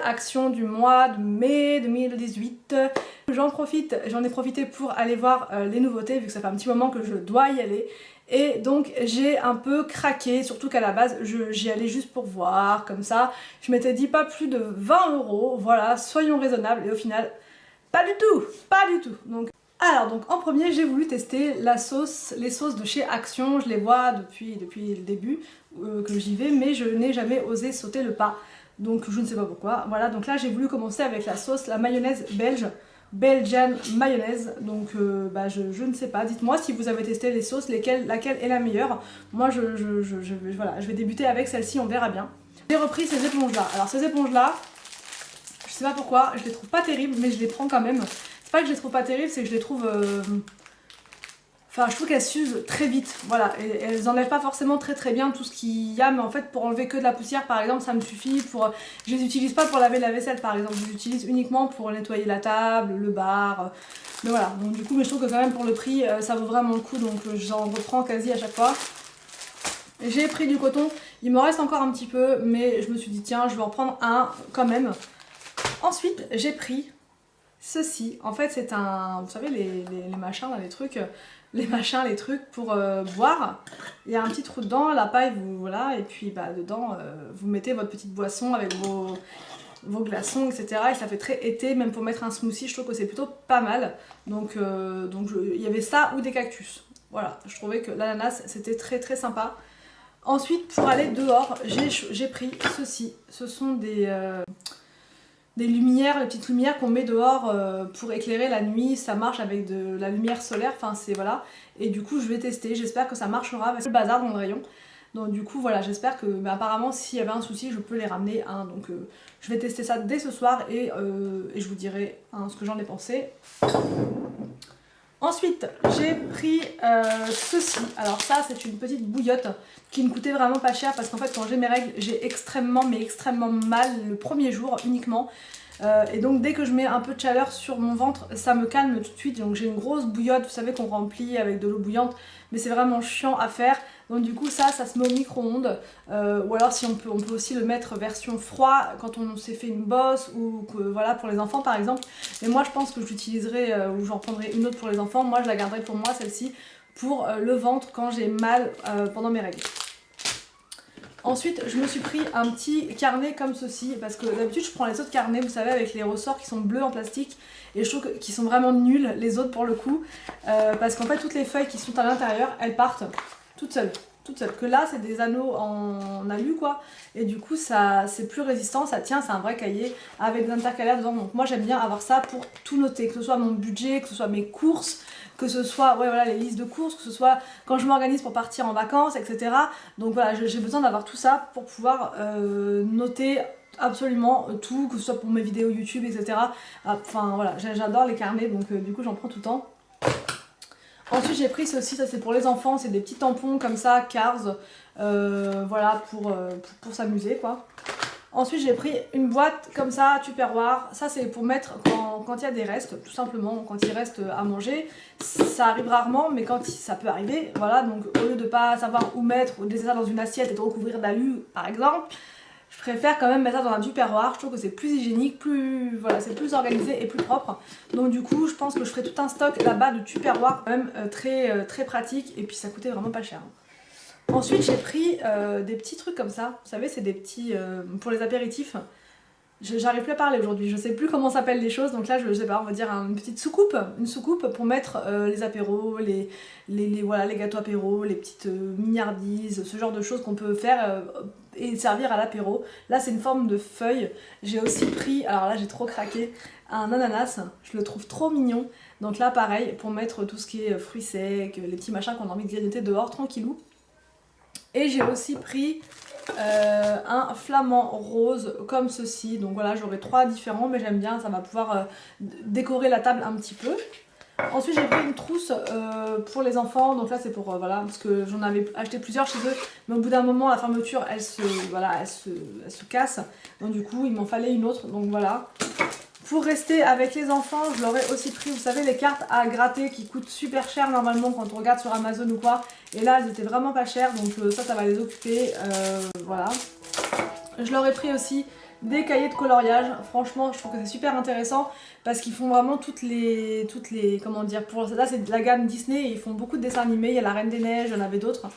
action du mois de mai 2018. J'en ai profité pour aller voir les nouveautés vu que ça fait un petit moment que je dois y aller. Et donc j'ai un peu craqué, surtout qu'à la base j'y allais juste pour voir, comme ça. Je m'étais dit pas plus de 20 €, voilà, soyons raisonnables. Et au final, pas du tout, pas du tout. Donc en premier j'ai voulu tester les sauces de chez Action. Je les vois depuis le début que j'y vais, mais je n'ai jamais osé sauter le pas. Donc je ne sais pas pourquoi. Voilà, donc là j'ai voulu commencer avec la mayonnaise belge. Belgian mayonnaise, donc je ne sais pas, dites-moi si vous avez testé les sauces, laquelle est la meilleure. Moi voilà, je vais débuter avec celle-ci, on verra bien. J'ai repris ces éponges là, alors ces éponges là, je sais pas pourquoi, je les trouve pas terribles mais je les prends quand même. C'est pas que je les trouve pas terribles, c'est que je les trouve... Enfin, je trouve qu'elles s'usent très vite, voilà, et elles enlèvent pas forcément très bien tout ce qu'il y a, mais en fait pour enlever que de la poussière par exemple ça me suffit. Je les utilise pas pour laver la vaisselle par exemple, je les utilise uniquement pour nettoyer la table, le bar, mais voilà, donc du coup mais je trouve que quand même pour le prix ça vaut vraiment le coup, donc j'en reprends quasi à chaque fois. J'ai pris du coton, il me reste encore un petit peu, mais je me suis dit tiens je vais en prendre un quand même. Ensuite j'ai pris ceci, en fait c'est un, vous savez les machins là, les trucs pour boire. Il y a un petit trou dedans, la paille, voilà, et puis dedans vous mettez votre petite boisson avec vos glaçons, etc. Et ça fait très été, même pour mettre un smoothie, je trouve que c'est plutôt pas mal. Donc il y avait ça ou des cactus. Voilà, je trouvais que l'ananas c'était très sympa. Ensuite, pour aller dehors, j'ai pris ceci. Ce sont des lumières, les petites lumières qu'on met dehors pour éclairer la nuit. Ça marche avec de la lumière solaire, enfin c'est voilà. Et du coup je vais tester, j'espère que ça marchera, parce que le bazar dans le rayon. Donc du coup voilà, j'espère que apparemment s'il y avait un souci je peux les ramener, hein. Donc je vais tester ça dès ce soir et je vous dirai ce que j'en ai pensé. Ensuite j'ai pris ceci, alors ça c'est une petite bouillotte qui me coûtait vraiment pas cher parce qu'en fait quand j'ai mes règles j'ai extrêmement mal le premier jour uniquement. Et donc dès que je mets un peu de chaleur sur mon ventre ça me calme tout de suite, donc j'ai une grosse bouillotte, vous savez qu'on remplit avec de l'eau bouillante mais c'est vraiment chiant à faire, donc du coup ça se met au micro-ondes ou alors si on peut aussi le mettre version froid quand on s'est fait une bosse ou que, voilà pour les enfants par exemple, mais moi je pense que je l'utiliserai ou j'en prendrai une autre pour les enfants, moi je la garderai pour moi celle-ci pour le ventre quand j'ai mal pendant mes règles. Ensuite, je me suis pris un petit carnet comme ceci, parce que d'habitude je prends les autres carnets, vous savez, avec les ressorts qui sont bleus en plastique, et je trouve qu'ils sont vraiment nuls, les autres pour le coup, parce qu'en fait toutes les feuilles qui sont à l'intérieur, elles partent toutes seules. Que là c'est des anneaux en alu quoi, et du coup ça c'est plus résistant, ça tient, c'est un vrai cahier avec des intercalaires dedans, donc moi j'aime bien avoir ça pour tout noter, que ce soit mon budget, que ce soit mes courses, que ce soit voilà, les listes de courses, que ce soit quand je m'organise pour partir en vacances, etc. Donc voilà, j'ai besoin d'avoir tout ça pour pouvoir noter absolument tout, que ce soit pour mes vidéos YouTube, etc. Enfin voilà, j'adore les carnets, donc du coup j'en prends tout le temps. Ensuite j'ai pris ceci, ça c'est pour les enfants, c'est des petits tampons comme ça, Cars, voilà, pour s'amuser quoi. Ensuite j'ai pris une boîte comme ça, Tupperware, ça c'est pour mettre quand il y a des restes, tout simplement, quand il reste à manger. Ça arrive rarement, mais quand ça peut arriver, voilà, donc au lieu de pas savoir où mettre, ou de laisser ça dans une assiette et de recouvrir d'alu par exemple, je préfère quand même mettre ça dans un Tupperware, je trouve que c'est plus hygiénique, voilà, c'est plus organisé et plus propre. Donc du coup je pense que je ferai tout un stock là-bas de Tupperware, quand même très pratique, et puis ça coûtait vraiment pas cher. Ensuite j'ai pris des petits trucs comme ça, vous savez c'est des petits, pour les apéritifs. J'arrive plus à parler aujourd'hui, je sais plus comment s'appellent les choses, donc là je sais pas, on va dire une petite soucoupe, une soucoupe pour mettre les apéros, voilà, les gâteaux apéros, les petites mignardises, ce genre de choses qu'on peut faire et servir à l'apéro. Là c'est une forme de feuille. J'ai aussi pris, alors là j'ai trop craqué, un ananas, je le trouve trop mignon, donc là pareil pour mettre tout ce qui est fruits secs, les petits machins qu'on a envie de grignoter dehors tranquillou. Et j'ai aussi pris un flamant rose comme ceci, donc voilà j'aurai 3 différents mais j'aime bien, ça va pouvoir décorer la table un petit peu. Ensuite j'ai pris une trousse pour les enfants, donc là c'est pour voilà, parce que j'en avais acheté plusieurs chez eux, mais au bout d'un moment la fermeture elle se casse, donc du coup il m'en fallait une autre, donc voilà. Pour rester avec les enfants, je leur ai aussi pris, vous savez, les cartes à gratter qui coûtent super cher normalement quand on regarde sur Amazon ou quoi. Et là, elles étaient vraiment pas chères, donc ça va les occuper, voilà. Je leur ai pris aussi des cahiers de coloriage. Franchement, je trouve que c'est super intéressant parce qu'ils font vraiment toutes les comment dire, pour là c'est de la gamme Disney et ils font beaucoup de dessins animés. Il y a la Reine des Neiges, il y en avait d'autres.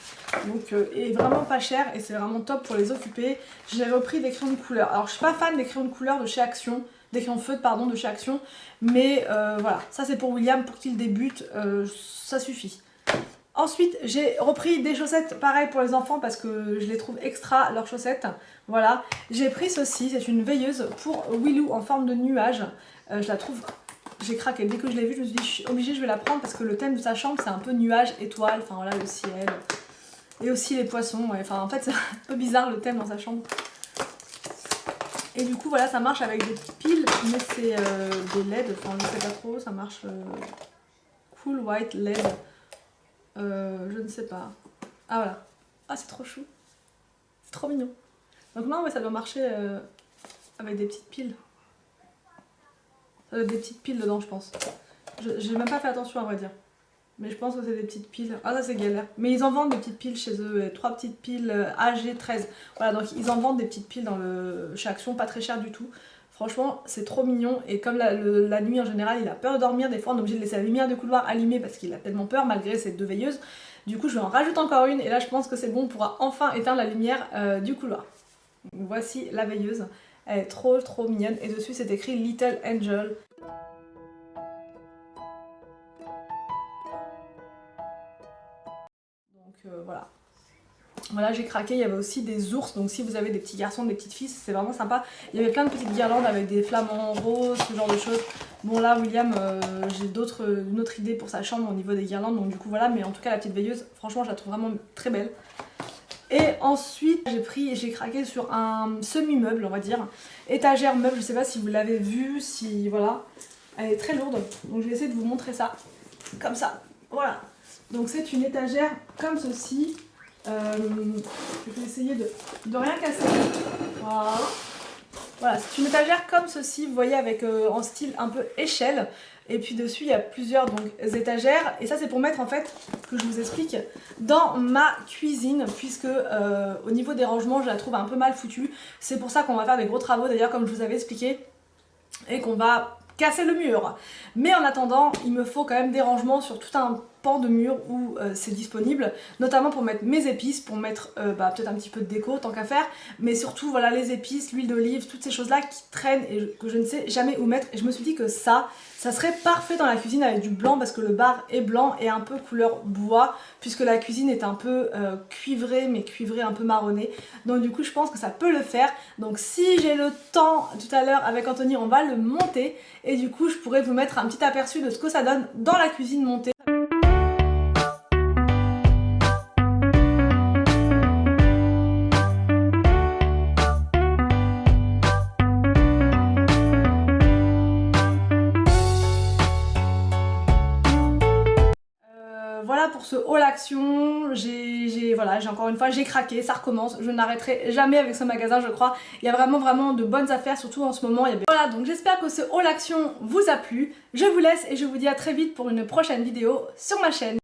Donc, et vraiment pas cher et c'est vraiment top pour les occuper. J'ai repris des crayons de couleur. Alors, je suis pas fan des crayons de couleur de chez Action, des crayons feutres pardon de chez Action, mais voilà, ça c'est pour William pour qu'il débute, ça suffit. Ensuite, j'ai repris des chaussettes pareil pour les enfants parce que je les trouve extra leurs chaussettes. Voilà, j'ai pris ceci, c'est une veilleuse pour Willou en forme de nuage. Je la trouve, j'ai craqué. Dès que je l'ai vue, je me suis dit, je suis obligée, je vais la prendre parce que le thème de sa chambre, c'est un peu nuage, étoile, enfin voilà, le ciel. Et aussi les poissons, ouais. Enfin en fait, c'est un peu bizarre le thème dans sa chambre. Et du coup, voilà, ça marche avec des piles, mais c'est des LED, enfin je sais pas trop, ça marche Cool White LED. Je ne sais pas. Ah voilà. Ah c'est trop chou. C'est trop mignon. Donc non mais ça doit marcher avec des petites piles. Ça doit être des petites piles dedans je pense. J'ai même pas fait attention à vrai dire. Mais je pense que c'est des petites piles. Ah ça c'est galère. Mais ils en vendent des petites piles chez eux. 3 petites piles AG13. Voilà donc ils en vendent des petites piles chez Action. Pas très cher du tout. Franchement c'est trop mignon. Et comme la nuit en général il a peur de dormir. Des fois on est obligé de laisser la lumière de couloir allumée parce qu'il a tellement peur malgré ces deux veilleuses. Du coup je vais en rajouter encore une. Et là je pense que c'est bon. On pourra enfin éteindre la lumière du couloir. Donc, voici la veilleuse. Elle est trop mignonne. Et dessus c'est écrit Little Angel. Voilà. Voilà, j'ai craqué, il y avait aussi des ours, donc si vous avez des petits garçons, des petites filles, c'est vraiment sympa. Il y avait plein de petites guirlandes avec des flamants roses, ce genre de choses. Bon là, William, j'ai une autre idée pour sa chambre au niveau des guirlandes, donc du coup voilà, mais en tout cas la petite veilleuse, franchement je la trouve vraiment très belle. Et ensuite, j'ai craqué sur un semi-meuble, on va dire, étagère meuble, je sais pas si vous l'avez vu, si voilà, elle est très lourde, donc je vais essayer de vous montrer ça, comme ça, voilà. Donc c'est une étagère comme ceci. Je vais essayer de rien casser. Voilà. Voilà, c'est une étagère comme ceci, vous voyez, avec en style un peu échelle. Et puis dessus, il y a plusieurs donc, étagères. Et ça, c'est pour mettre, en fait, que je vous explique, dans ma cuisine. Puisque au niveau des rangements, je la trouve un peu mal foutue. C'est pour ça qu'on va faire des gros travaux, d'ailleurs, comme je vous avais expliqué. Et qu'on va casser le mur. Mais en attendant, il me faut quand même des rangements sur tout un pan de mur où c'est disponible, notamment pour mettre mes épices, pour mettre peut-être un petit peu de déco tant qu'à faire, mais surtout voilà les épices, l'huile d'olive, toutes ces choses là qui traînent et que je ne sais jamais où mettre. Et je me suis dit que ça serait parfait dans la cuisine avec du blanc parce que le bar est blanc et un peu couleur bois puisque la cuisine est un peu cuivrée, mais cuivrée un peu marronnée. Donc du coup je pense que ça peut le faire. Donc si j'ai le temps tout à l'heure avec Anthony, on va le monter et du coup je pourrais vous mettre un petit aperçu de ce que ça donne dans la cuisine montée. Voilà pour ce haul action, voilà, encore une fois j'ai craqué, ça recommence, je n'arrêterai jamais avec ce magasin je crois, il y a vraiment de bonnes affaires surtout en ce moment. Voilà donc j'espère que ce haul action vous a plu, je vous laisse et je vous dis à très vite pour une prochaine vidéo sur ma chaîne.